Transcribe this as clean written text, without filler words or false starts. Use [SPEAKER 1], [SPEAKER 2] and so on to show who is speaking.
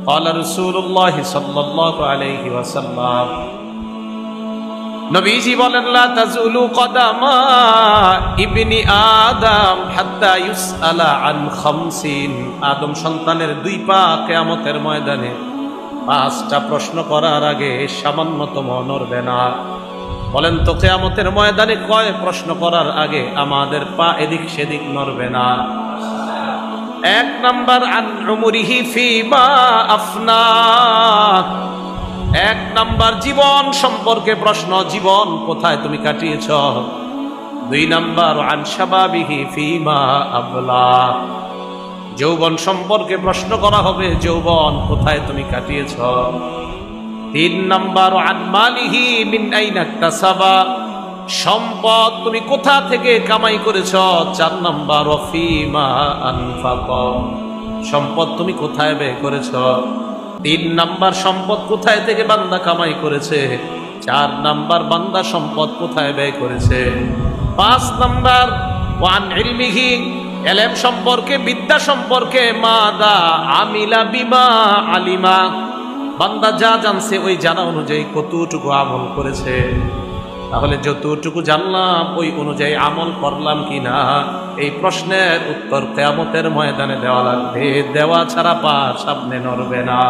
[SPEAKER 1] قال رسول الله صلى الله عليه وسلم নবীজি বলেন লা তাজুলু কদামা ইবনি আদম হাত্তা ইউসআলা আন খামসিন। আদম সন্তানের দুই পা কিয়ামতের ময়দানে 5টা প্রশ্ন করার আগে সামান্যতম নড়বে না। বলেন তো কিয়ামতের ময়দানে কয় প্রশ্ন করার আগে আমাদের পা এদিক সেদিক নড়বে না? 1 নাম্বার আন উমরিহি ফিমা আফনা। 1 নাম্বার জীবন সম্পর্কে প্রশ্ন, জীবন কোথায় তুমি কাটিয়েছ। 2 নাম্বার আন শাবাবিহি ফিমা আবলা। যৌবন সম্পর্কে প্রশ্ন করা হবে, যৌবন কোথায় তুমি কাটিয়েছ। 3 নাম্বার আন মালিহি মিন আইনা ইকতাসাবা। সম্পদ তুমি কোথা থেকে কামাই করেছ। 4 নাম্বার ফিমা আনফাকা। সম্পদ তুমি কোথায় ব্যয় করেছ। 3 নাম্বার সম্পদ কোথায় থেকে বান্দা কামাই করেছে। 4 নাম্বার বান্দা সম্পদ কোথায় ব্যয় করেছে। 5 নাম্বার ওয়ান ইলমিহি, ইলম সম্পর্কে, বিদ্যা সম্পর্কে, মাদা আমিলা বিমা আলিমা। বান্দা যা জানছে ওই জানা অনুযায়ী কতটুকু আমল করেছে। তাহলে যতটুকু জানলাম ওই অনুযায়ী আমল করলাম কিনা, এই প্রশ্নের উত্তর কিয়ামতের ময়দানে দেওয়া লাগবে। দেওয়া ছাড়া পা সামনে নড়বে না।